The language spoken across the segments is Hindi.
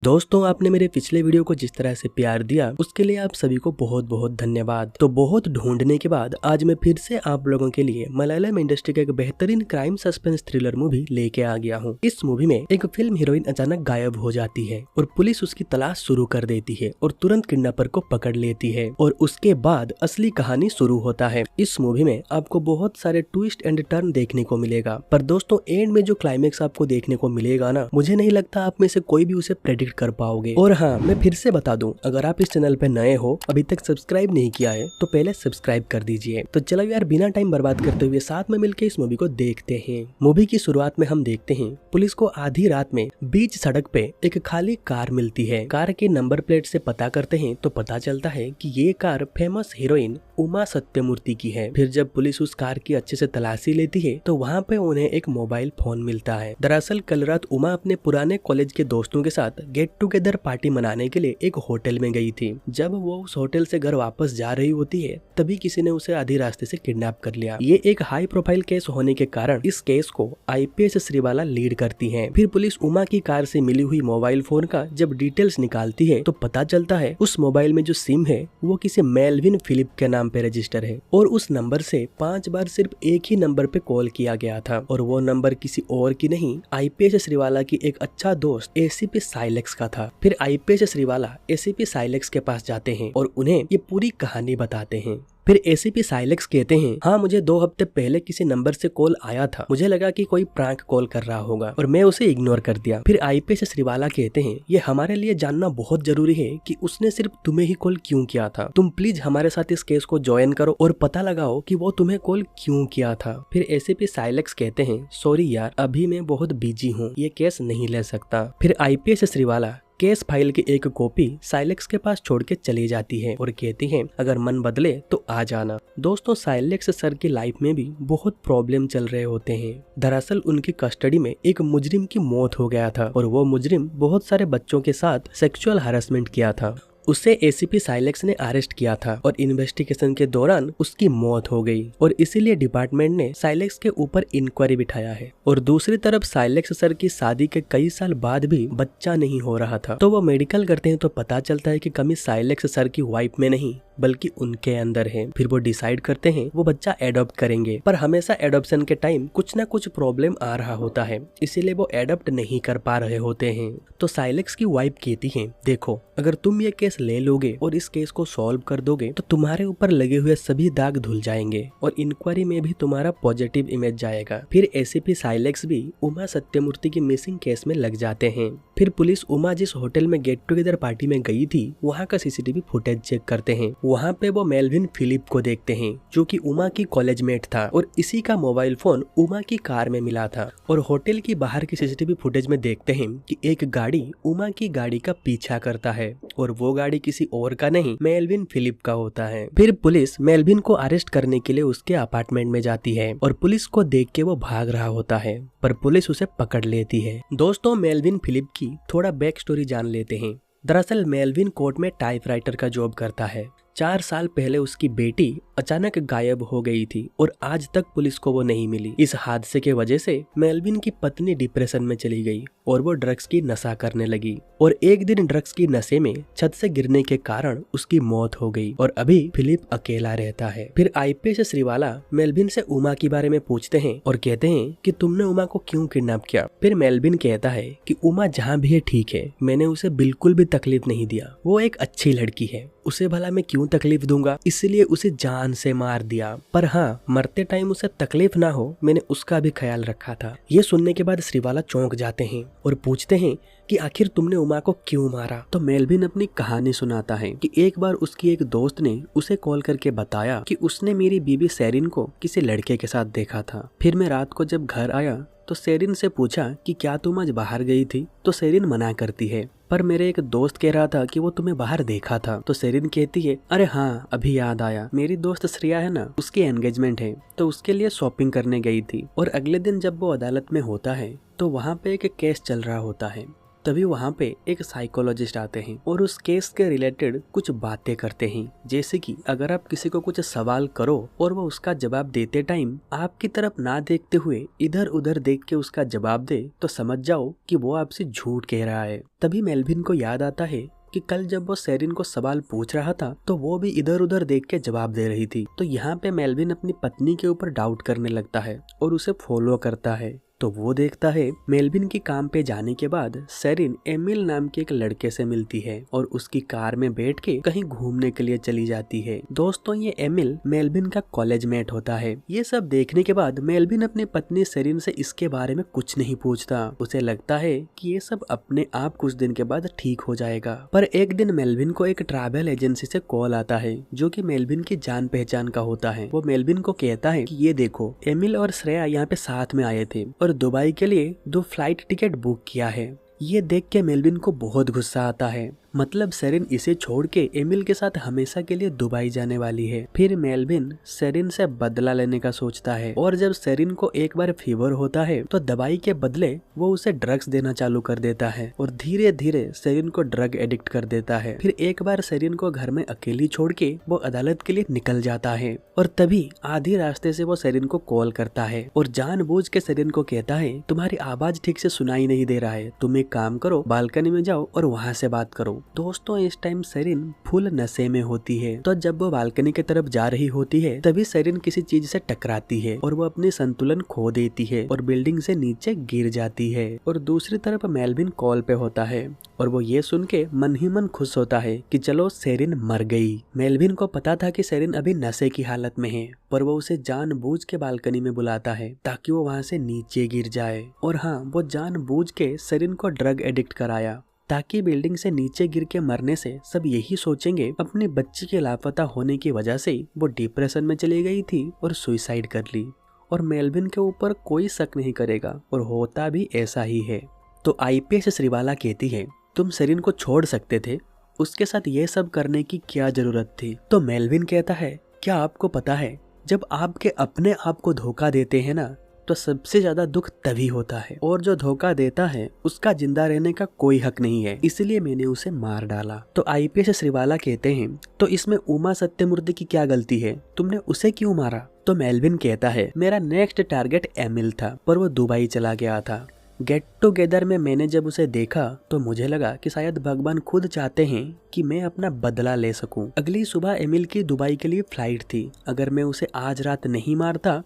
दोस्तों, आपने मेरे पिछले वीडियो को जिस तरह से प्यार दिया उसके लिए आप सभी को बहुत बहुत धन्यवाद। तो बहुत ढूंढने के बाद आज मैं फिर से आप लोगों के लिए मलयालम इंडस्ट्री का एक बेहतरीन क्राइम सस्पेंस थ्रिलर मूवी लेके आ गया हूँ। इस मूवी में एक फिल्म हीरोइन अचानक गायब हो जाती है और पुलिस उसकी तलाश शुरू कर देती है और तुरंत किडनैपर को पकड़ लेती है और उसके बाद असली कहानी शुरू होता है। इस मूवी में आपको बहुत सारे ट्विस्ट एंड टर्न देखने को मिलेगा, पर दोस्तों एंड में जो क्लाइमेक्स आपको देखने को मिलेगा ना, मुझे नहीं लगता आप में से कोई भी उसे प्रेडिक्ट कर पाओगे। और हाँ, मैं फिर से बता दूं, अगर आप इस चैनल पे नए हो, अभी तक सब्सक्राइब नहीं किया है तो पहले सब्सक्राइब कर दीजिए। तो चलो यार, बिना टाइम बर्बाद करते हुए साथ में मिलकर इस मूवी को देखते हैं। मूवी की शुरुआत में हम देखते हैं पुलिस को आधी रात में बीच सड़क पे एक खाली कार मिलती है। कार के नंबर प्लेट से पता करते हैं तो पता चलता है कि ये car famous heroine Uma Sathyamurthy की है। फिर जब पुलिस उस कार की अच्छे से तलाशी लेती है तो वहाँ पे उन्हें एक मोबाइल फोन मिलता है। दरअसल कल रात उमा अपने पुराने कॉलेज के दोस्तों के साथ गेट टुगेदर पार्टी मनाने के लिए एक होटल में गई थी। जब वो उस होटल से घर वापस जा रही होती है तभी किसी ने उसे आधी रास्ते से किडनैप कर लिया। ये एक हाई प्रोफाइल केस होने के कारण इस केस को आईपीएस श्रीवाला लीड करती है। फिर पुलिस उमा की कार से मिली हुई मोबाइल फोन का जब डिटेल्स निकालती है तो पता चलता है उस मोबाइल में जो सिम है वो किसी मेलविन फिलिप के नाम पे रजिस्टर है और उस नंबर से 5 बार सिर्फ एक ही नंबर पे कॉल किया गया था और वो नंबर किसी और की नहीं, आईपीएस श्रीवाला की एक अच्छा दोस्त एसीपी साइलेक्स का था। फिर आईपीएस श्रीवाला एसीपी साइलेक्स के पास जाते हैं और उन्हें ये पूरी कहानी बताते हैं। फिर एसीपी साइलेक्स कहते हैं, हाँ, मुझे 2 हफ्ते पहले किसी नंबर से कॉल आया था। मुझे लगा कि कोई प्रैंक कॉल कर रहा होगा और मैं उसे इग्नोर कर दिया। फिर आईपीएस श्रीवाला कहते हैं, ये हमारे लिए जानना बहुत जरूरी है कि उसने सिर्फ तुम्हें ही कॉल क्यों किया था। तुम प्लीज हमारे साथ इस केस को ज्वाइन करो और पता लगाओ कि वो तुम्हें कॉल क्यों किया था। फिर एसीपी साइलेक्स कहते हैं, सॉरी यार, अभी मैं बहुत बिजी हूँ, ये केस नहीं ले सकता। फिर आईपीएस श्रीवाला केस फाइल की एक कॉपी साइलेक्स के पास छोड़ के चली जाती है और कहती है, अगर मन बदले तो आ जाना। दोस्तों, साइलेक्स सर की लाइफ में भी बहुत प्रॉब्लम चल रहे होते हैं। दरअसल उनकी कस्टडी में एक मुजरिम की मौत हो गया था और वो मुजरिम बहुत सारे बच्चों के साथ सेक्सुअल हैरेसमेंट किया था। उसे एसीपी साइलेक्स ने अरेस्ट किया था और इन्वेस्टिगेशन के दौरान उसकी मौत हो गई और इसीलिए डिपार्टमेंट ने साइलेक्स के ऊपर इंक्वायरी बिठाया है। और दूसरी तरफ साइलेक्स सर की शादी के कई साल बाद भी बच्चा नहीं हो रहा था, तो वो मेडिकल करते हैं तो पता चलता है कि कमी साइलेक्स सर की वाइफ में नहीं बल्कि उनके अंदर है। फिर वो डिसाइड करते हैं वो बच्चा एडॉप्ट करेंगे, पर हमेशा एडॉप्शन के टाइम कुछ ना कुछ प्रॉब्लम आ रहा होता है, इसीलिए वो एडॉप्ट नहीं कर पा रहे होते हैं। तो साइलेक्स की वाइफ कहती है, देखो, अगर तुम ये केस ले लोगे और इस केस को सॉल्व कर दोगे तो तुम्हारे ऊपर लगे हुए सभी दाग धुल जाएंगे और इंक्वायरी में भी तुम्हारा पॉजिटिव इमेज जाएगा। फिर एसीपी साइलेक्स भी उमा सत्यमूर्ति की मिसिंग केस में लग जाते हैं। फिर पुलिस उमा जिस होटल में गेट टुगेदर पार्टी में गई थी वहाँ का सीसीटीवी फुटेज चेक करते हैं। वहाँ पे वो मेलविन फिलिप को देखते हैं जो कि उमा की कॉलेज मेट था और इसी का मोबाइल फोन उमा की कार में मिला था। और होटल की बाहर की सीसीटीवी फुटेज में देखते हैं कि एक गाड़ी उमा की गाड़ी का पीछा करता है और वो गाड़ी किसी और का नहीं, मेलविन फिलिप का होता है। फिर पुलिस मेलविन को अरेस्ट करने के लिए उसके अपार्टमेंट में जाती है और पुलिस को देख के वो भाग रहा होता है, पर पुलिस उसे पकड़ लेती है। दोस्तों, मेलविन फिलिप की थोड़ा बैक स्टोरी जान लेते हैं। दरअसल मेलविन कोर्ट में टाइपराइटर का जॉब करता है। 4 साल पहले उसकी बेटी अचानक गायब हो गई थी और आज तक पुलिस को वो नहीं मिली। इस हादसे के वजह से मेलविन की पत्नी डिप्रेशन में चली गई और वो ड्रग्स की नशा करने लगी और एक दिन ड्रग्स की नशे में छत से गिरने के कारण उसकी मौत हो गई और अभी फिलिप अकेला रहता है। फिर आईपीएस श्रीवाला मेलविन से उमा के बारे में पूछते हैं और कहते हैं कि तुमने उमा को क्यों किडनैप किया। फिर मेलविन कहता है कि उमा जहाँ भी है ठीक है, मैंने उसे बिल्कुल भी तकलीफ नहीं दिया, वो एक अच्छी लड़की है, उसे भला मैं क्यों तकलीफ दूंगा, इसलिए उसे जान से मार दिया। पर हाँ, मरते टाइम उसे तकलीफ ना हो, मैंने उसका भी ख्याल रखा था। ये सुनने के बाद श्रीवाला चौंक जाते हैं और पूछते हैं कि आखिर तुमने उमा को क्यों मारा। तो मेलविन अपनी कहानी सुनाता है कि एक बार उसकी एक दोस्त ने उसे कॉल करके बताया कि उसने मेरी बीबी सेरिन को किसी लड़के के साथ देखा था। फिर मैं रात को जब घर आया तो सेरिन से पूछा कि क्या तुम आज बाहर गई थी, तो सेरिन मना करती है, पर मेरे एक दोस्त कह रहा था कि वो तुम्हें बाहर देखा था। तो सेरिन कहती है, अरे हाँ, अभी याद आया, मेरी दोस्त श्रेया है ना, उसकी एंगेजमेंट है, तो उसके लिए शॉपिंग करने गई थी। और अगले दिन जब वो अदालत में होता है तो वहाँ पे एक केस चल रहा होता है तभी वहाँ पे एक साइकोलॉजिस्ट आते हैं और उस केस के रिलेटेड कुछ बातें करते हैं, जैसे कि अगर आप किसी को कुछ सवाल करो और वो उसका जवाब देते टाइम आपकी तरफ ना देखते हुए इधर उधर देख के उसका जवाब दे तो समझ जाओ कि वो आपसे झूठ कह रहा है। तभी मेल्विन को याद आता है कि कल जब वो सेरिन को सवाल पूछ रहा था तो वो भी इधर उधर देख के जवाब दे रही थी। तो यहाँ पे मेल्विन अपनी पत्नी के ऊपर डाउट करने लगता है और उसे फॉलो करता है। तो वो देखता है मेल्विन की काम पे जाने के बाद सेरिन एमिल नाम के एक लड़के से मिलती है और उसकी कार में बैठ के कहीं घूमने के लिए चली जाती है। दोस्तों ये एमिल मेल्विन का कॉलेज मेट होता है। ये सब देखने के बाद मेल्विन अपनी पत्नी सेरिन से इसके बारे में कुछ नहीं पूछता। उसे लगता है कि ये सब अपने आप कुछ दिन के बाद ठीक हो जाएगा। पर एक दिन मेल्विन को एक ट्रैवल एजेंसी से कॉल आता है जो कि मेल्विन की जान पहचान का होता है। वो मेल्विन को कहता है कि ये देखो एमिल और श्रेया यहाँ पे साथ में आए थे और दुबई के लिए 2 फ्लाइट टिकट बुक किया है। ये देख के मेल्विन को बहुत गुस्सा आता है, मतलब सेरिन इसे छोड़ के एमिल के साथ हमेशा के लिए दुबई जाने वाली है। फिर मेल्विन सेरिन से बदला लेने का सोचता है और जब सेरिन को एक बार फीवर होता है तो दवाई के बदले वो उसे ड्रग्स देना चालू कर देता है और धीरे धीरे सेरिन को ड्रग एडिक्ट कर देता है। फिर एक बार सेरिन को घर में अकेली छोड़ के वो अदालत के लिए निकल जाता है और तभी आधी रास्ते से वो सेरिन को कॉल करता है और जानबूझ के सेरिन को कहता है तुम्हारी आवाज ठीक से सुनाई नहीं दे रहा है, तुम एक काम करो बालकनी में जाओ और वहाँ से बात करो। दोस्तों इस टाइम सेरिन फुल नशे में होती है। तो जब वो बालकनी की तरफ जा रही होती है तभी सेरिन किसी चीज से टकराती है और वो अपनी संतुलन खो देती है और बिल्डिंग से नीचे गिर जाती है। और दूसरी तरफ मेल्विन कॉल पे होता है और वो ये सुन के मन ही मन खुश होता है कि चलो सेरिन मर गई। मेल्विन को पता था कि सेरिन अभी नशे की हालत में है, पर वो उसे जानबूझ के बालकनी में बुलाता है ताकि वो वहाँ से नीचे गिर जाए। और हाँ, वो जानबूझ के सेरिन को ड्रग एडिक्ट कराया ताकि बिल्डिंग से नीचे गिर के मरने से सब यही सोचेंगे अपनी बच्ची के लापता होने की वजह से वो डिप्रेशन में चली गई थी और सुसाइड कर ली। और मेल्विन के ऊपर कोई शक नहीं करेगा और होता भी ऐसा ही है। तो आईपीएस श्रीवाला कहती है तुम सेरिन को छोड़ सकते थे, उसके साथ ये सब करने की क्या जरूरत थी। तो मेल्विन कहता है क्या आपको पता है जब आपके अपने आप को धोखा देते हैं ना तो सबसे ज्यादा दुख तभी होता है और जो धोखा देता है उसका जिंदा रहने का कोई हक नहीं है, इसलिए मैंने उसे मार डाला। तो आईपीएस श्रीवाला कहते हैं तो इसमें उमा सत्यमूर्ति की क्या गलती है, तुमने उसे क्यों मारा। तो मेल्विन कहता है मेरा नेक्स्ट टारगेट एमिल था पर वो दुबई चला गया था। गेट टुगेदर में मैंने जब उसे देखा तो मुझे लगा कि शायद भगवान खुद चाहते हैं कि मैं अपना बदला ले सकूं। अगली सुबह एमिल की दुबई के लिए फ्लाइट थी, अगर मैं उसे आज रात नहीं मारता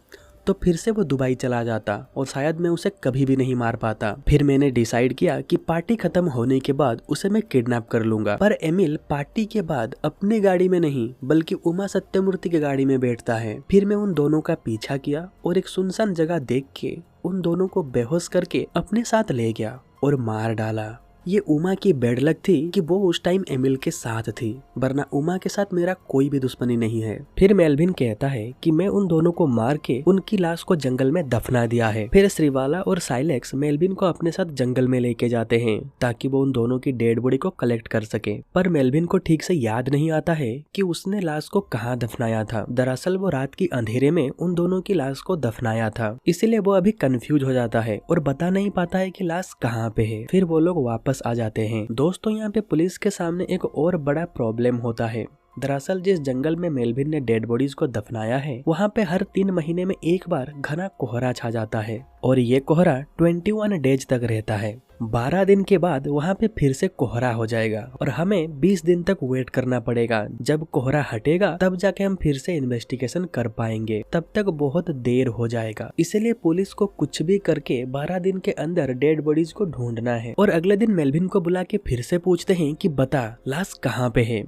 तो फिर से वो दुबई चला जाता और शायद मैं उसे कभी भी नहीं मार पाता। फिर मैंने डिसाइड किया कि पार्टी खत्म होने के बाद उसे मैं किडनैप कर लूंगा। पर एमिल पार्टी के बाद अपनी गाड़ी में नहीं बल्कि उमा सत्यमूर्ति की गाड़ी में बैठता है। फिर मैं उन दोनों का पीछा किया और एक सुनसान जगह देख के उन दोनों को बेहोश करके अपने साथ ले गया और मार डाला। ये उमा की बैड लक थी कि वो उस टाइम एमिल के साथ थी, वरना उमा के साथ मेरा कोई भी दुश्मनी नहीं है। फिर मेल्विन कहता है कि मैं उन दोनों को मार के उनकी लाश को जंगल में दफना दिया है। फिर श्रीवाला और साइलेक्स मेल्विन को अपने साथ जंगल में लेके जाते हैं ताकि वो उन दोनों की डेड बॉडी को कलेक्ट कर सके। पर मेल्विन को ठीक से याद नहीं आता है कि उसने लाश को कहाँ दफनाया था। दरअसल वो रात की अंधेरे में उन दोनों की लाश को दफनाया था, इसीलिए वो अभी कंफ्यूज हो जाता है और बता नहीं पाता है कि लाश कहाँ पे है। फिर वो लोग वापस आ जाते हैं। दोस्तों यहाँ पे पुलिस के सामने एक और बड़ा प्रॉब्लम होता है। दरअसल जिस जंगल में मेल्विन ने डेड बॉडीज को दफनाया है वहाँ पे हर 3 महीने में एक बार घना कोहरा छा जाता है और ये कोहरा 21 डेज तक रहता है। 12 दिन के बाद वहाँ पे फिर से कोहरा हो जाएगा और हमें 20 दिन तक वेट करना पड़ेगा। जब कोहरा हटेगा तब जाके हम फिर से इन्वेस्टिगेशन कर पाएंगे, तब तक बहुत देर हो जाएगा। इसलिए पुलिस को कुछ भी करके 12 दिन के अंदर डेड बॉडीज को ढूंढना है। और अगले दिन मेल्विन को बुला के फिर से पूछते हैं कि बता लाश कहाँ पे है।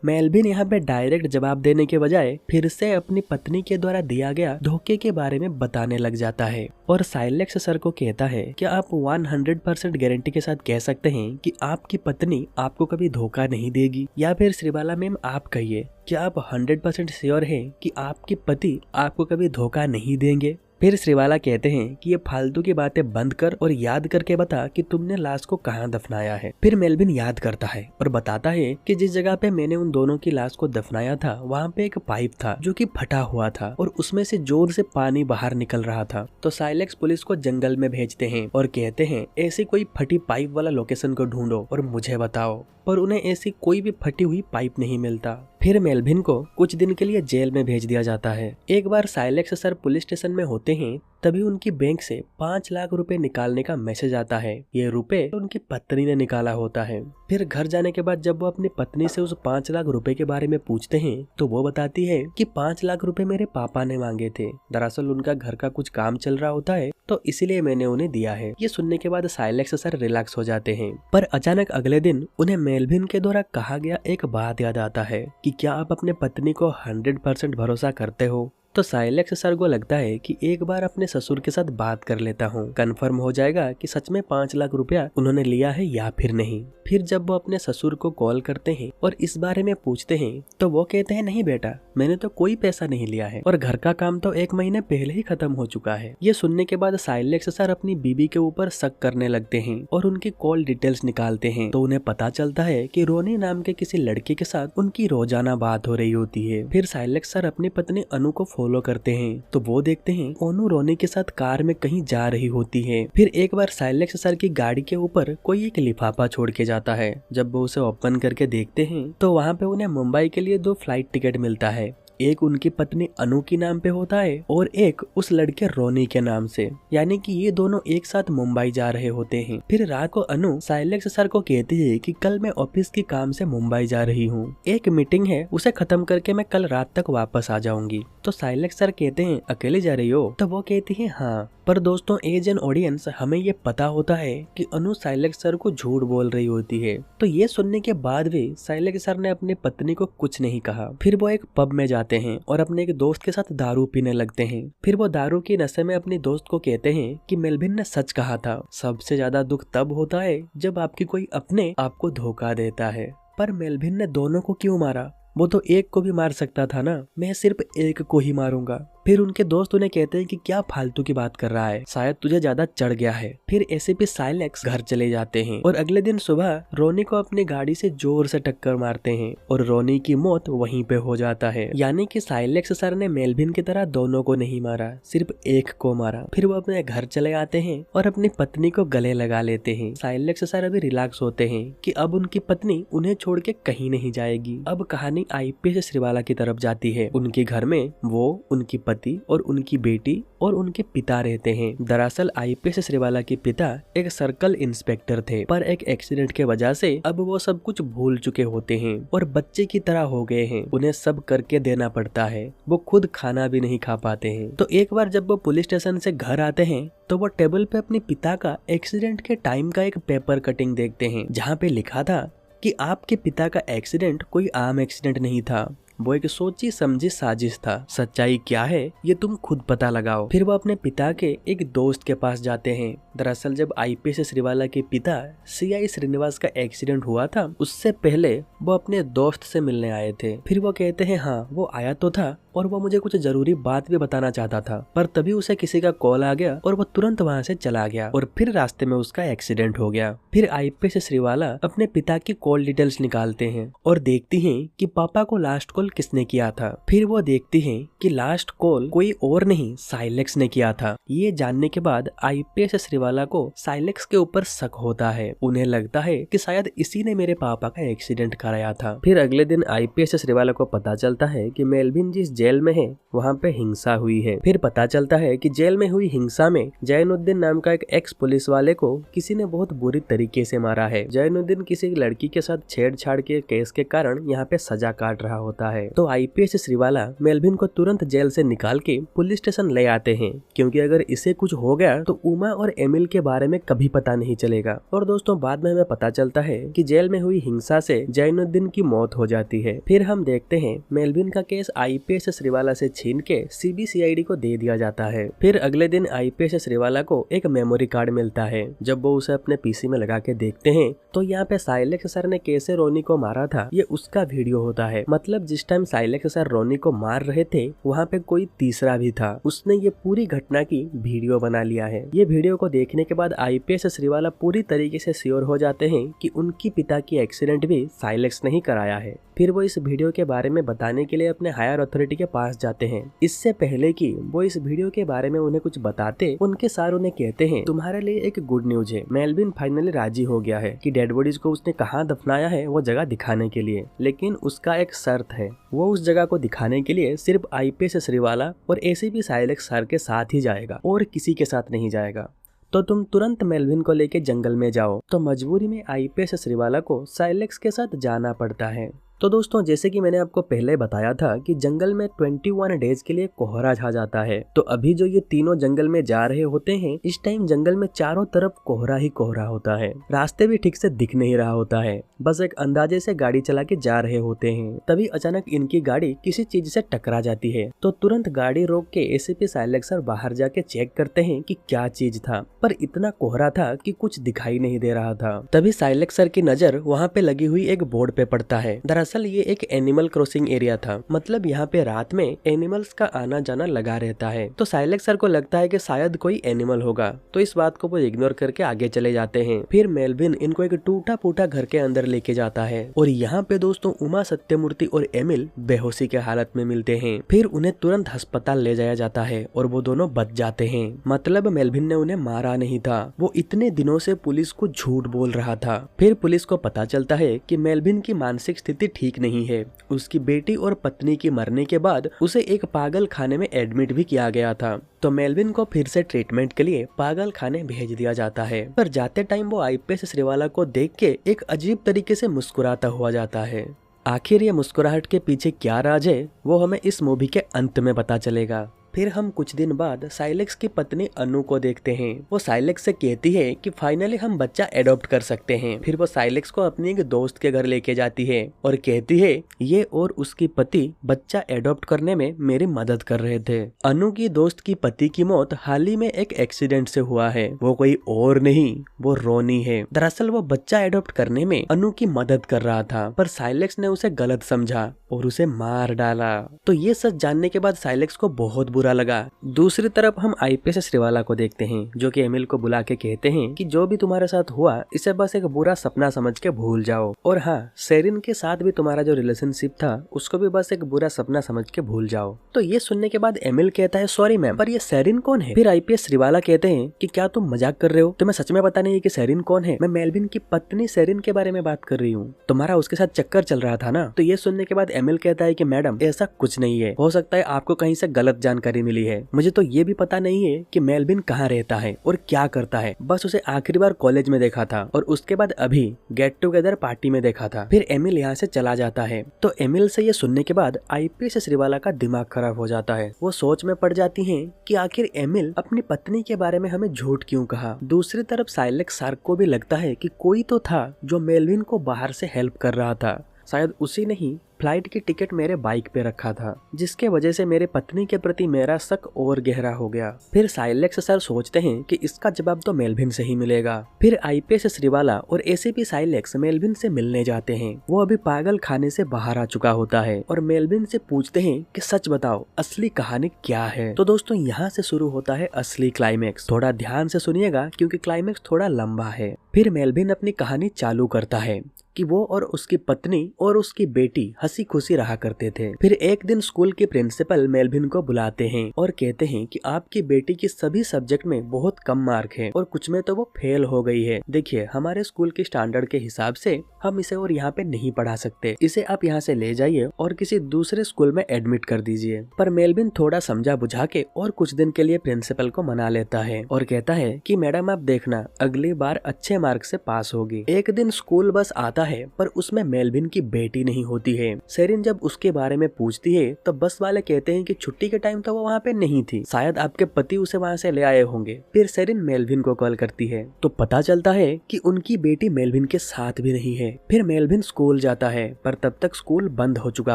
मेल्विन यहाँ पे डायरेक्ट जवाब देने के बजाय फिर से अपनी पत्नी के द्वारा दिया गया धोखे के बारे में बताने लग जाता है और साइलेक्स सर को कहता है कि आप 100% गारंटी के साथ कह सकते हैं कि आपकी पत्नी आपको कभी धोखा नहीं देगी, या फिर श्रीवाला मैम आप कहिए कि आप 100% श्योर हैं कि आपके पति आपको कभी धोखा नहीं देंगे। फिर श्रीवाला कहते हैं कि ये फालतू की बातें बंद कर और याद करके बता कि तुमने लाश को कहाँ दफनाया है। फिर मेलविन याद करता है और बताता है कि जिस जगह पे मैंने उन दोनों की लाश को दफनाया था वहाँ पे एक पाइप था जो कि फटा हुआ था और उसमें से जोर से पानी बाहर निकल रहा था। तो साइलेक्स पुलिस को जंगल में भेजते हैं और कहते हैं ऐसी कोई फटी पाइप वाला लोकेशन को ढूंढो और मुझे बताओ, पर उन्हें ऐसी कोई भी फटी हुई पाइप नहीं मिलता। फिर मेलविन को कुछ दिन के लिए जेल में भेज दिया जाता है। एक बार साइलेक्स सर पुलिस स्टेशन में होते हैं तभी उनकी बैंक से 5 लाख रुपए निकालने का मैसेज आता है। ये रुपए उनकी पत्नी ने निकाला होता है। फिर घर जाने के बाद जब वो अपनी पत्नी से उस 5 लाख रुपए के बारे में पूछते हैं तो वो बताती है कि 5 लाख रुपए मेरे पापा ने मांगे थे। दरअसल उनका घर का कुछ काम चल रहा होता है तो इसीलिए मैंने उन्हें दिया है। ये सुनने के बाद साइलेक्स सर रिलैक्स हो जाते हैं। पर अचानक अगले दिन उन्हें मेलविन के द्वारा कहा गया एक बात याद आता है कि क्या आप अपने पत्नी को 100% भरोसा करते हो। तो साइलेक्स सर को लगता है कि एक बार अपने ससुर के साथ बात कर लेता हूँ, कंफर्म हो जाएगा कि सच में 5 लाख रुपया उन्होंने लिया है या फिर नहीं। फिर जब वो अपने ससुर को कॉल करते हैं और इस बारे में पूछते हैं तो वो कहते हैं नहीं बेटा, मैंने तो कोई पैसा नहीं लिया है और घर का काम तो 1 महीने पहले ही खत्म हो चुका है। ये सुनने के बाद साइलेक्स सर अपनी बीबी के ऊपर शक करने लगते हैं और उनकी कॉल डिटेल्स निकालते हैं तो उन्हें पता चलता है कि रोनी नाम के किसी लड़के के साथ उनकी रोजाना बात हो रही होती है। फिर साइलेक्स सर अपनी पत्नी अनु को फॉलो करते हैं तो वो देखते हैं अनु रोनी के साथ कार में कहीं जा रही होती है। फिर एक बार साइलेक्स सर की गाड़ी के ऊपर कोई एक लिफाफा छोड़ के जाता है। जब वो उसे ओपन करके देखते हैं तो वहाँ पे उन्हें मुंबई के लिए 2 फ्लाइट टिकट मिलता है। एक उनकी पत्नी अनु के नाम पे होता है और एक उस लड़के रोनी के नाम से, यानी कि ये दोनों एक साथ मुंबई जा रहे होते हैं। फिर रात को अनु साइलेक्स सर को कहती है कि कल मैं ऑफिस के काम से मुंबई जा रही हूँ, एक मीटिंग है उसे खत्म करके मैं कल रात तक वापस आ जाऊंगी। तो साइलेक्स सर कहते हैं अकेले जा रही हो? तो वो कहती है हाँ। पर दोस्तों एज एन ऑडियंस हमें ये पता होता है कि अनु साइलेक्स सर को झूठ बोल रही होती है। तो ये सुनने के बाद भी साइलेक्स सर ने अपनी पत्नी को कुछ नहीं कहा। फिर वो एक पब में जाते हैं और अपने एक दोस्त के साथ दारू पीने लगते हैं। फिर वो दारू की नशे में अपने दोस्त को कहते हैं कि मेलविन ने सच कहा था, सबसे ज्यादा दुख तब होता है जब आपकी कोई अपने आपको धोखा देता है। पर मेलविन ने दोनों को क्यों मारा? वो तो एक को भी मार सकता था ना, मैं सिर्फ एक को ही मारूंगा। फिर उनके दोस्त उन्हें कहते हैं कि क्या फालतू की बात कर रहा है, शायद तुझे ज्यादा चढ़ गया है। फिर एसीपी साइलेक्स घर चले जाते हैं और अगले दिन सुबह रोनी को अपनी गाड़ी से जोर से टक्कर मारते हैं और रोनी की मौत वहीं पे हो जाता है। यानी कि साइलेक्स सर ने मेलविन की तरह दोनों को नहीं मारा, सिर्फ एक को मारा। फिर वो अपने घर चले आते हैं और अपनी पत्नी को गले लगा लेते हैं। साइलेक्स सर अभी रिलैक्स होते हैं कि अब उनकी पत्नी उन्हें छोड़ के कहीं नहीं जाएगी। अब कहानी आईपीएस श्रीवाला की तरफ जाती है। उनके घर में वो, उनकी पति और उनकी बेटी और उनके पिता रहते हैं। दरअसल आईपीएस श्रीवाला के पिता एक सर्कल इंस्पेक्टर थे, पर एक एक्सीडेंट के वजह से अब वो सब कुछ भूल चुके होते हैं और बच्चे की तरह हो गए हैं। उन्हें सब करके देना पड़ता है, वो खुद खाना भी नहीं खा पाते हैं। तो एक बार जब वो पुलिस स्टेशन से घर आते हैं तो वो टेबल पे अपने पिता का एक्सीडेंट के टाइम का एक पेपर कटिंग देखते हैं, जहाँ पे लिखा था कि आपके पिता का एक्सीडेंट कोई आम एक्सीडेंट नहीं था, वो एक सोची समझी साजिश था। सच्चाई क्या है ये तुम खुद पता लगाओ। फिर वो अपने पिता के एक दोस्त के पास जाते हैं। दरअसल जब आईपीएस श्रीवाला के पिता सीआई श्रीनिवास का एक्सीडेंट हुआ था, उससे पहले वो अपने दोस्त से मिलने आए थे। फिर वो कहते हैं हाँ वो आया तो था और वो मुझे कुछ जरूरी बात भी बताना चाहता था, पर तभी उसे किसी का कॉल आ गया और वो तुरंत वहाँ से चला गया और फिर रास्ते में उसका एक्सीडेंट हो गया। फिर आईपीएस श्रीवाला अपने पिता की कॉल डिटेल्स निकालते हैं और देखती हैं कि पापा को लास्ट कॉल किसने किया था। फिर वो देखती हैं कि लास्ट कॉल कोई और नहीं साइलेक्स ने किया था। ये जानने के बाद आईपीएस श्रीवाला को साइलेक्स के ऊपर शक होता है। उन्हें लगता है कि शायद इसी ने मेरे पापा का एक्सीडेंट कराया था। फिर अगले दिन आईपीएस श्रीवाला को पता चलता है कि मेलविन जिस जेल में है वहाँ पे हिंसा हुई है। फिर पता चलता है कि जेल में हुई हिंसा में जैनुद्दीन नाम का एक एक्स पुलिस वाले को किसी ने बहुत बुरी तरीके से मारा है। जैनुद्दीन किसी लड़की के साथ छेड़छाड़ के केस के कारण यहाँ पे सजा काट रहा होता है। तो आईपीएस श्रीवाला मेलविन को तुरंत जेल से निकाल के पुलिस स्टेशन ले आते हैं, क्योंकि अगर इसे कुछ हो गया तो उमा और एमिल के बारे में कभी पता नहीं चलेगा। और दोस्तों बाद में हमें पता चलता है कि जेल में हुई हिंसा से जैनुद्दीन दिन की मौत हो जाती है। फिर हम देखते हैं मेलविन का केस आईपीएस श्रीवाला से छीन के सीबीसीआईडी को दे दिया जाता है। फिर अगले दिन आईपीएस श्रीवाला को एक मेमोरी कार्ड मिलता है। जब वो उसे अपने पीसी में लगा के देखते हैं तो यहाँ पे साइलेक्स सर ने कैसे रोनी को मारा था ये उसका वीडियो होता है। मतलब जिस टाइम साइलेक्स सर रोनी को मार रहे थे वहाँ पे कोई तीसरा भी था, उसने ये पूरी घटना की वीडियो बना लिया है। ये वीडियो को देखने के बाद आईपीएस श्रीवाला पूरी तरीके से श्योर हो जाते हैं कि उनकी पिता की एक्सीडेंट भी साइलेक्स ने ही कराया है। फिर वो इस वीडियो के बारे में बताने के लिए अपने हायर अथॉरिटी के पास जाते हैं। इससे पहले कि वो इस वीडियो के बारे में उन्हें कुछ बताते, उनके सर उन्हें कहते हैं तुम्हारे लिए एक गुड न्यूज है, मेलविन फाइनली राजी हो गया है कि डेड बॉडीज को उसने कहाँ दफनाया है वो जगह दिखाने के लिए, लेकिन उसका एक शर्त है, वो उस जगह को दिखाने के लिए सिर्फ आईपीएस श्रीवाला और एसीपी साइलेक्स सर के साथ ही जाएगा और किसी के साथ नहीं जाएगा। तो तुम तुरंत मेलविन को लेके जंगल में जाओ। तो मजबूरी में आईपीएस श्रीवाला को साइलेक्स के साथ जाना पड़ता है। तो दोस्तों जैसे कि मैंने आपको पहले बताया था कि जंगल में 21 डेज के लिए कोहरा छा जाता है। तो अभी जो ये तीनों जंगल में जा रहे होते हैं, इस टाइम जंगल में चारों तरफ कोहरा ही कोहरा होता है, रास्ते भी ठीक से दिख नहीं रहा होता है, बस एक अंदाजे से गाड़ी चला के जा रहे होते हैं। तभी अचानक इनकी गाड़ी किसी चीज से टकरा जाती है। तो तुरंत गाड़ी रोक के एसीपी साइलेक्स सर बाहर जाके चेक करते हैं कि क्या चीज था, पर इतना कोहरा था कि कुछ दिखाई नहीं दे रहा था। तभी साइलेक्स सर की नजर वहाँ पे लगी हुई एक बोर्ड पे पड़ता है। दरअसल ये एक एनिमल क्रॉसिंग एरिया था, मतलब यहाँ पे रात में एनिमल्स का आना जाना लगा रहता है। तो साइलेक्स सर को लगता है कि शायद कोई एनिमल होगा, तो इस बात को वो इग्नोर करके आगे चले जाते हैं। फिर मेलविन इनको एक टूटा फूटा घर के अंदर लेके जाता है और यहाँ पे दोस्तों उमा सत्यमूर्ति और एमिल बेहोशी के हालत में मिलते हैं। फिर उन्हें तुरंत अस्पताल ले जाया जाता है और वो दोनों बच जाते हैं। मतलब मेलविन ने उन्हें मारा नहीं था, वो इतने दिनों से पुलिस को झूठ बोल रहा था। फिर पुलिस को पता चलता है कि मेलविन की मानसिक स्थिति ठीक नहीं है। उसकी बेटी और पत्नी की मरने के बाद उसे एक पागल खाने में एडमिट भी किया गया था। तो मेलविन को फिर से ट्रीटमेंट के लिए पागल खाने भेज दिया जाता है। पर जाते टाइम वो आईपीएस श्रीवाला को देख के एक अजीब तरीके से मुस्कुराता हुआ जाता है। आखिर ये मुस्कुराहट के पीछे क्या राज है वो हमें इस मूवी के अंत में पता चलेगा। फिर हम कुछ दिन बाद साइलेक्स की पत्नी अनु को देखते हैं। वो साइलेक्स से कहती है कि फाइनली हम बच्चा एडॉप्ट कर सकते हैं। फिर वो साइलेक्स को अपनी एक दोस्त के घर लेके जाती है और कहती है ये और उसकी पति बच्चा एडॉप्ट करने में मेरी मदद कर रहे थे। अनु की दोस्त की पति की मौत हाल ही में एक एक्सीडेंट से हुआ है, वो कोई और नहीं वो रोनी है। दरअसल वो बच्चा एडॉप्ट करने में अनु की मदद कर रहा था, पर साइलेक्स ने उसे गलत समझा और उसे मार डाला। तो ये सच जानने के बाद साइलेक्स को बहुत बुरा लगा। दूसरी तरफ हम आईपीएस श्रीवाला को देखते हैं जो कि एमिल को बुला के कहते हैं कि जो भी तुम्हारे साथ हुआ इसे बस एक बुरा सपना समझ के भूल जाओ, और हाँ सेरिन के साथ भी तुम्हारा जो रिलेशनशिप था उसको भी बस एक बुरा सपना समझ के भूल जाओ। तो ये सुनने के बाद एमिल कहता है सॉरी मैम, पर ये सेरिन कौन है? फिर आईपीएस श्रीवाला कहते हैं कि क्या तुम मजाक कर रहे हो, तुम्हें सच में पता नहीं है कि सेरिन कौन है? मैं मेलविन की पत्नी सेरिन के बारे में बात कर रही हूँ, तुम्हारा उसके साथ चक्कर चल रहा था ना। तो ये सुनने के बाद एमिल कहता है कि मैडम ऐसा कुछ नहीं है, हो सकता है आपको कहीं से गलत जानकारी मिली है, मुझे तो ये भी पता नहीं है कि मेलविन कहाँ रहता है और क्या करता है, बस उसे आखिरी बार कॉलेज में देखा था और उसके बाद अभी गेट टुगेदर पार्टी में देखा था। फिर एमिल यहाँ से चला जाता है। तो एमिल से ये सुनने के बाद आईपीएस श्रीवाला का दिमाग खराब हो जाता है। वो सोच में पड़ जाती है कि आखिर एमिल अपनी पत्नी के बारे में हमें झूठ क्यों कहा। दूसरी तरफ साइलेक्स सर को भी लगता है कि कोई तो था जो मेलविन को बाहर से हेल्प कर रहा था, शायद उसी ने ही फ्लाइट की टिकट मेरे बाइक पे रखा था, जिसके वजह से मेरे पत्नी के प्रति मेरा शक और गहरा हो गया। फिर साइलेक्स सर सोचते हैं कि इसका जवाब तो मेलविन से ही मिलेगा। फिर आईपीएस श्रीवाला और एसीपी साइलेक्स मेलविन से मिलने जाते हैं। वो अभी पागल खाने से बाहर आ चुका होता है और मेलविन से पूछते हैं कि सच बताओ असली कहानी क्या है। तो दोस्तों यहाँ से शुरू होता है असली क्लाइमेक्स। थोड़ा ध्यान से सुनिएगा क्योंकि क्लाइमेक्स थोड़ा लंबा है। फिर मेलविन अपनी कहानी चालू करता है कि वो और उसकी पत्नी और उसकी बेटी हंसी खुशी रहा करते थे। फिर एक दिन स्कूल के प्रिंसिपल मेलविन को बुलाते हैं और कहते हैं कि आपकी बेटी की सभी सब्जेक्ट में बहुत कम मार्क है और कुछ में तो वो फेल हो गई है। देखिए हमारे स्कूल के स्टैंडर्ड के हिसाब से हम इसे और यहाँ पे नहीं पढ़ा सकते, इसे आप यहाँ से ले जाइए और किसी दूसरे स्कूल में एडमिट कर दीजिए। पर मेलविन थोड़ा समझा बुझा के और कुछ दिन के लिए प्रिंसिपल को मना लेता है और कहता है कि मैडम आप देखना अगली बार अच्छे मार्क से पास होगी। एक दिन स्कूल बस आता होता है पर उसमें मेलविन की बेटी नहीं होती है। सेरिन जब उसके बारे में पूछती है तो बस वाले कहते हैं कि छुट्टी के टाइम तो वो वहाँ पे नहीं थी, शायद आपके पति उसे वहाँ से ले आए होंगे। फिर सेरिन मेलविन को कॉल करती है तो पता चलता है कि उनकी बेटी मेलविन के साथ भी नहीं है। फिर मेलविन स्कूल जाता है पर तब तक स्कूल बंद हो चुका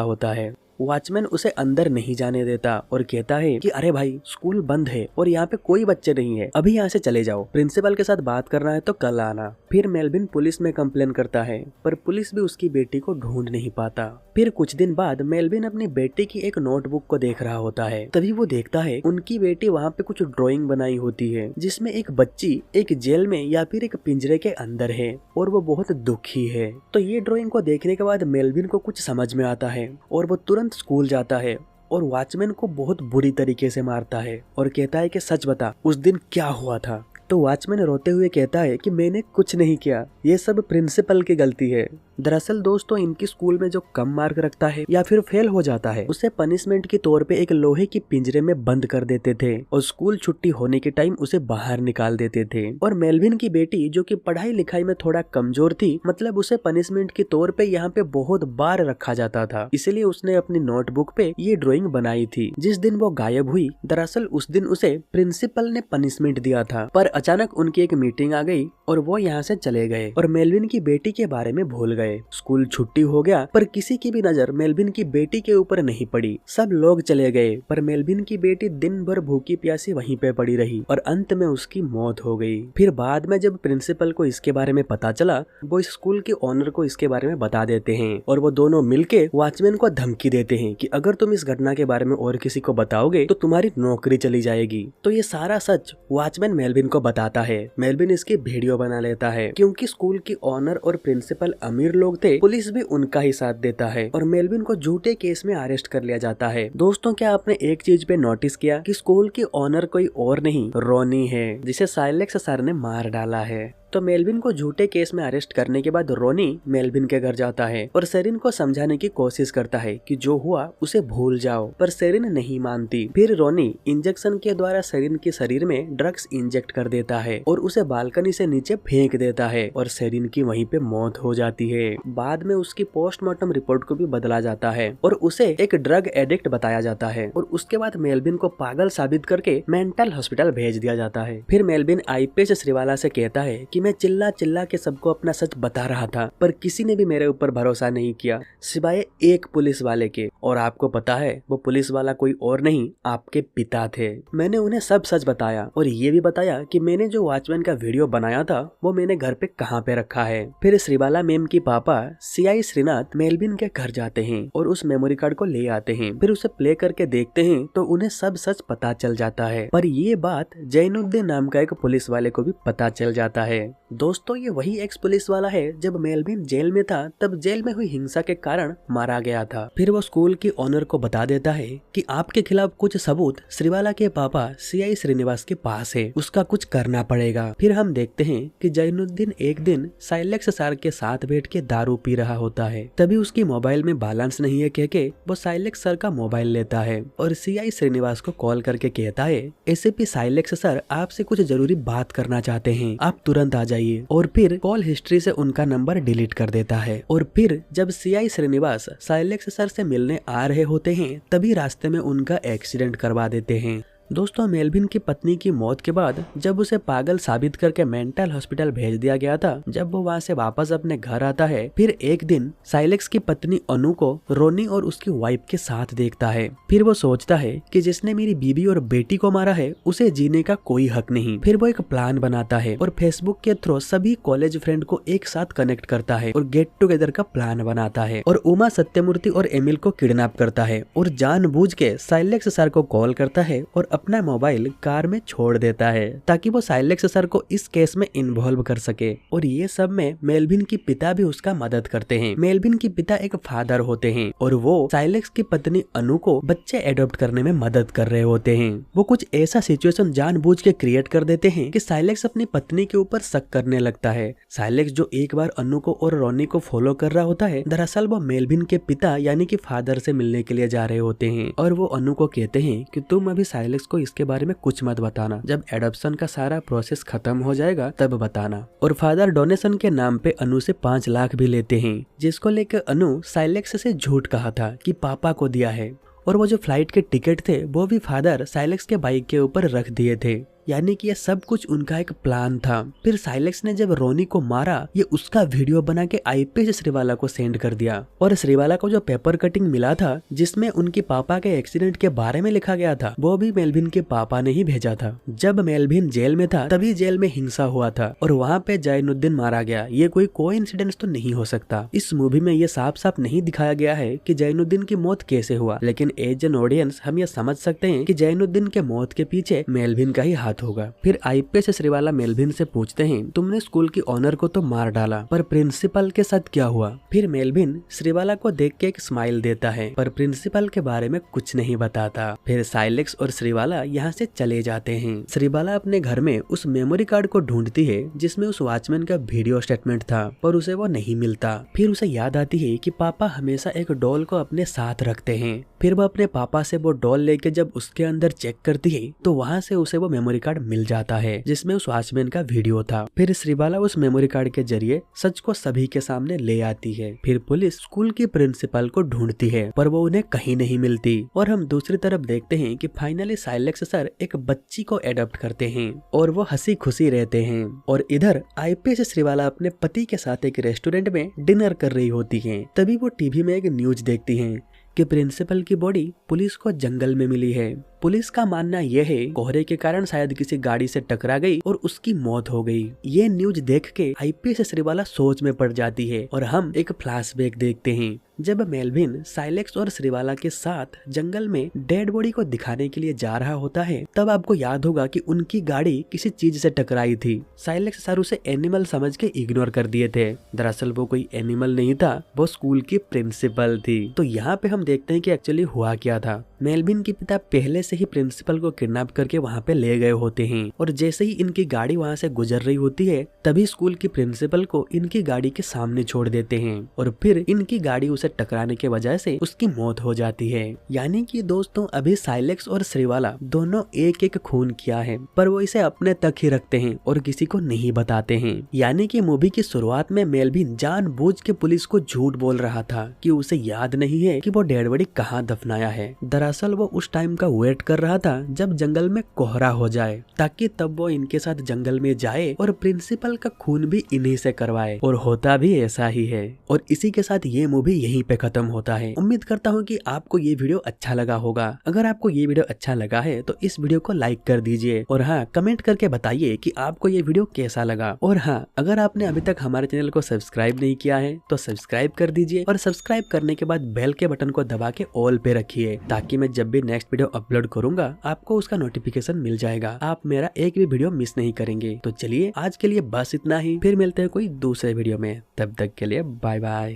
होता है। वॉचमैन उसे अंदर नहीं जाने देता और कहता है कि अरे भाई स्कूल बंद है और यहाँ पे कोई बच्चे नहीं है, अभी यहाँ से चले जाओ, प्रिंसिपल के साथ बात करना है तो कल आना। फिर मेलविन पुलिस में कंप्लेन करता है पर पुलिस भी उसकी बेटी को ढूंढ नहीं पाता। फिर कुछ दिन बाद मेलविन अपनी बेटी की एक नोटबुक को देख रहा होता है, तभी वो देखता है उनकी बेटी वहाँ पे कुछ ड्राइंग बनाई होती है जिसमें एक बच्ची एक जेल में या फिर एक पिंजरे के अंदर है और वो बहुत दुखी है। तो ये ड्राइंग को देखने के बाद मेलविन को कुछ समझ में आता है और वो तुरंत स्कूल जाता है और वॉचमैन को बहुत बुरी तरीके से मारता है और कहता है कि सच बता उस दिन क्या हुआ था। तो वॉचमैन रोते हुए कहता है कि मैंने कुछ नहीं किया, ये सब प्रिंसिपल की गलती है। दरअसल दोस्तों इनकी स्कूल में जो कम मार्क रखता है या फिर फेल हो जाता है उसे पनिशमेंट के तौर पे एक लोहे की पिंजरे में बंद कर देते थे और स्कूल छुट्टी होने के टाइम उसे बाहर निकाल देते थे। और मेलविन की बेटी जो कि पढ़ाई लिखाई में थोड़ा कमजोर थी, मतलब उसे पनिशमेंट के तौर पे यहाँ पे बहुत बार रखा जाता था, इसलिए उसने अपनी नोटबुक पे ये ड्राइंग बनाई थी। जिस दिन वो गायब हुई दरअसल उस दिन उसे प्रिंसिपल ने पनिशमेंट दिया था, पर अचानक उनकी एक मीटिंग आ गई और वो यहाँ से चले गए और मेलविन की बेटी के बारे में भूल गए। स्कूल छुट्टी हो गया पर किसी की भी नजर मेलविन की बेटी के ऊपर नहीं पड़ी। सब लोग चले गए पर मेलविन की बेटी दिन भर भूखी प्यासी वहीं पे पड़ी रही और अंत में उसकी मौत हो गई। फिर बाद में जब प्रिंसिपल को इसके बारे में पता चला वो इस स्कूल के ओनर को इसके बारे में बता देते हैं और वो दोनों मिलके वॉचमैन को धमकी देते हैं कि अगर तुम इस घटना के बारे में और किसी को बताओगे तो तुम्हारी नौकरी चली जाएगी। तो ये सारा सच वॉचमैन मेलविन को बताता है। मेलविन इसकी वीडियो बना लेता है। क्योंकि स्कूल की ओनर और प्रिंसिपल अमीर लोग थे, पुलिस भी उनका ही साथ देता है और मेलविन को झूठे केस में अरेस्ट कर लिया जाता है। दोस्तों क्या आपने एक चीज पे नोटिस किया कि स्कूल की ओनर कोई और नहीं रोनी है, जिसे साइलेक्स सर ने मार डाला है। तो मेलविन को झूठे केस में अरेस्ट करने के बाद रोनी मेलविन के घर जाता है और सेरिन को समझाने की कोशिश करता है कि जो हुआ उसे भूल जाओ, पर सेरिन नहीं मानती। फिर रोनी इंजेक्शन के द्वारा सेरिन के शरीर में ड्रग्स इंजेक्ट कर देता है और उसे बालकनी से नीचे फेंक देता है और सेरिन की वहीं पे मौत हो जाती है। बाद में उसकी पोस्टमार्टम रिपोर्ट को भी बदला जाता है और उसे एक ड्रग एडिक्ट बताया जाता है और उसके बाद मेलविन को पागल साबित करके मेंटल हॉस्पिटल भेज दिया जाता है। फिर मेलविन आईपीएस श्रीवाला से कहता है कि मैं चिल्ला चिल्ला के सबको अपना सच बता रहा था पर किसी ने भी मेरे ऊपर भरोसा नहीं किया सिवाय एक पुलिस वाले के, और आपको पता है वो पुलिस वाला कोई और नहीं आपके पिता थे। मैंने उन्हें सब सच बताया और ये भी बताया कि मैंने जो वॉचमैन का वीडियो बनाया था वो मैंने घर पे कहाँ पे रखा है। फिर श्रीवाला मैम की पापा सीआई श्रीनाथ मेलविन के घर जाते हैं और उस मेमोरी कार्ड को ले आते हैं। फिर उसे प्ले करके देखते हैं तो उन्हें सब सच पता चल जाता है, पर ये बात जैनुद्दीन नाम का एक पुलिस वाले को भी पता चल जाता है। दोस्तों ये वही एक्स पुलिस वाला है जब मेलविन जेल में था तब जेल में हुई हिंसा के कारण मारा गया था। फिर वो स्कूल की ओनर को बता देता है कि आपके खिलाफ कुछ सबूत श्रीवाला के पापा सीआई श्रीनिवास के पास है, उसका कुछ करना पड़ेगा। फिर हम देखते हैं कि जैनुद्दीन एक दिन साइलेक्स सर के साथ बैठ के दारू पी रहा होता है, तभी उसकी मोबाइल में बैलेंस नहीं है कह के वो साइलेक्स सर का मोबाइल लेता है और सीआई श्रीनिवास को कॉल करके कहता है एसीपी साइलेक्स सर आपसे कुछ जरूरी बात करना चाहते हैं, आप तुरंत आ जाइए। और फिर कॉल हिस्ट्री से उनका नंबर डिलीट कर देता है। और फिर जब सीआई श्रीनिवास साइलेक्स सर से मिलने आ रहे होते हैं तभी रास्ते में उनका एक्सीडेंट करवा देते हैं। दोस्तों मेलविन की पत्नी की मौत के बाद जब उसे पागल साबित करके मेंटल हॉस्पिटल भेज दिया गया था, जब वो वहाँ से वापस अपने घर आता है फिर एक दिन साइलेक्स की पत्नी अनु को रोनी और उसकी वाइफ के साथ देखता है। फिर वो सोचता है कि जिसने मेरी बीबी और बेटी को मारा है उसे जीने का कोई हक नहीं। फिर वो एक प्लान बनाता है और फेसबुक के थ्रू सभी कॉलेज फ्रेंड को एक साथ कनेक्ट करता है और गेट टुगेदर का प्लान बनाता है और उमा सत्यमूर्ति और एमिल को किडनैप करता है और जानबूझ के साइलेक्स सर को कॉल करता है और अपना मोबाइल कार में छोड़ देता है ताकि वो साइलेक्स सर को इस केस में इन्वॉल्व कर सके। और ये सब में मेलविन की पिता भी उसका मदद करते हैं। मेलविन की पिता एक फादर होते हैं और वो साइलेक्स की पत्नी अनु को बच्चे एडॉप्ट करने में मदद कर रहे होते हैं। वो कुछ ऐसा सिचुएशन जानबूझ के क्रिएट कर देते हैं कि साइलेक्स अपनी पत्नी के ऊपर शक करने लगता है। साइलेक्स जो एक बार अनु को और रोनी को फॉलो कर रहा होता है, दरअसल वो मेलविन के पिता यानी कि फादर से मिलने के लिए जा रहे होते हैं और वो अनु को कहते हैं कि तुम अभी साइलेक्स को इसके बारे में कुछ मत बताना, जब एडॉप्शन का सारा प्रोसेस खत्म हो जाएगा तब बताना। और फादर डोनेशन के नाम पे अनु से 5 लाख भी लेते हैं, जिसको लेकर अनु साइलेक्स से झूठ कहा था कि पापा को दिया है। और वो जो फ्लाइट के टिकट थे वो भी फादर साइलेक्स के बाइक के ऊपर रख दिए थे, यानी कि ये सब कुछ उनका एक प्लान था। फिर साइलेक्स ने जब रोनी को मारा, ये उसका वीडियो बना के आईपीएस श्रीवाला को सेंड कर दिया। और श्रीवाला को जो पेपर कटिंग मिला था जिसमें उनके पापा के एक्सीडेंट के बारे में लिखा गया था, वो भी मेलविन के पापा ने ही भेजा था। जब मेलविन जेल में था तभी जेल में हिंसा हुआ था और वहाँ पे जैनुद्दीन मारा गया। ये कोई कोइंसिडेंस तो नहीं हो सकता। इस मूवी में ये साफ साफ नहीं दिखाया गया है कि जैनुद्दीन की मौत कैसे हुआ, लेकिन एज एन ऑडियंस हम ये समझ सकते हैं कि जैनुद्दीन के मौत के पीछे मेलविन का ही हाथ होगा। फिर आईपीएस श्रीवाला मेलविन से पूछते हैं, तुमने स्कूल की ऑनर को तो मार डाला, पर प्रिंसिपल के साथ क्या हुआ? फिर मेलविन श्रीवाला को देख के एक स्माइल देता है, पर प्रिंसिपल के बारे में कुछ नहीं बताता। फिर साइलेक्स और श्रीवाला यहाँ से चले जाते हैं। श्रीवाला अपने घर में उस मेमोरी कार्ड को ढूंढती है जिसमें उस वॉचमैन का वीडियो स्टेटमेंट था, पर उसे वो नहीं मिलता। फिर उसे याद आती है कि पापा हमेशा एक डॉल को अपने साथ रखते हैं। फिर वो अपने पापा से वो डॉल लेके जब उसके अंदर चेक करती है तो वहाँ से उसे वो मेमोरी कार्ड मिल जाता है जिसमें उस वॉचमैन का वीडियो था। फिर श्रीवाला उस मेमोरी कार्ड के जरिए सच को सभी के सामने ले आती है। फिर पुलिस स्कूल की प्रिंसिपल को ढूंढती है पर वो उन्हें कहीं नहीं मिलती। और हम दूसरी तरफ देखते हैं कि फाइनली साइलेक्स सर एक बच्ची को एडॉप्ट करते हैं और वो हंसी खुशी रहते हैं। और इधर आईपीएस श्रीवाला अपने पति के साथ एक रेस्टोरेंट में डिनर कर रही होती है। तभी वो टीवी में एक न्यूज देखती हैं कि प्रिंसिपल की बॉडी पुलिस को जंगल में मिली है। पुलिस का मानना यह है कोहरे के कारण शायद किसी गाड़ी से टकरा गई और उसकी मौत हो गई। ये न्यूज देख के आईपीएस श्रीवाला सोच में पड़ जाती है और हम एक फ्लैशबैक देखते हैं जब मेलविन साइलेक्स और श्रीवाला के साथ जंगल में डेड बॉडी को दिखाने के लिए जा रहा होता है। तब आपको याद होगा कि उनकी गाड़ी किसी चीज से टकराई थी। साइलेक्स सर उसे एनिमल समझ के इग्नोर कर दिए थे। दरअसल वो कोई एनिमल नहीं था, वो स्कूल की प्रिंसिपल थी। तो यहाँ पे हम देखते हैं कि एक्चुअली हुआ क्या था। मेलविन के पिता पहले से ही प्रिंसिपल को किडनैप करके वहाँ पे ले गए होते हैं और जैसे ही इनकी गाड़ी वहाँ से गुजर रही होती है तभी स्कूल की प्रिंसिपल को इनकी गाड़ी के सामने छोड़ देते हैं और फिर इनकी गाड़ी उसे टकराने के वजह से उसकी मौत हो जाती है। यानी कि दोस्तों अभी साइलेक्स और श्रीवाला दोनों एक एक खून किया है, पर वो इसे अपने तक ही रखते हैं और किसी को नहीं बताते हैं। यानी कि मूवी की शुरुआत में मेलविन जानबूझ के पुलिस को झूठ बोल रहा था कि उसे याद नहीं है कि वो डेड बॉडी कहाँ दफनाया है। दरअसल वो उस टाइम का वेट कर रहा था जब जंगल में कोहरा हो जाए, ताकि तब वो इनके साथ जंगल में जाए और प्रिंसिपल का खून भी इन्हीं से करवाए। और होता भी ऐसा ही है। और इसी के साथ ये मूवी यहीं पे खत्म होता है। उम्मीद करता हूँ कि आपको ये वीडियो अच्छा लगा होगा। अगर आपको ये वीडियो अच्छा लगा है तो इस वीडियो को लाइक कर दीजिए और हाँ, कमेंट करके बताइए कि आपको ये वीडियो कैसा लगा। और हाँ, अगर आपने अभी तक हमारे चैनल को सब्सक्राइब नहीं किया है तो सब्सक्राइब कर दीजिए और सब्सक्राइब करने के बाद बेल के बटन को दबा के ऑल पे रखिए, ताकि मैं जब भी नेक्स्ट वीडियो अपलोड करूंगा आपको उसका नोटिफिकेशन मिल जाएगा। आप मेरा एक भी वीडियो मिस नहीं करेंगे। तो चलिए आज के लिए बस इतना ही, फिर मिलते हैं कोई दूसरे वीडियो में। तब तक के लिए बाय बाय।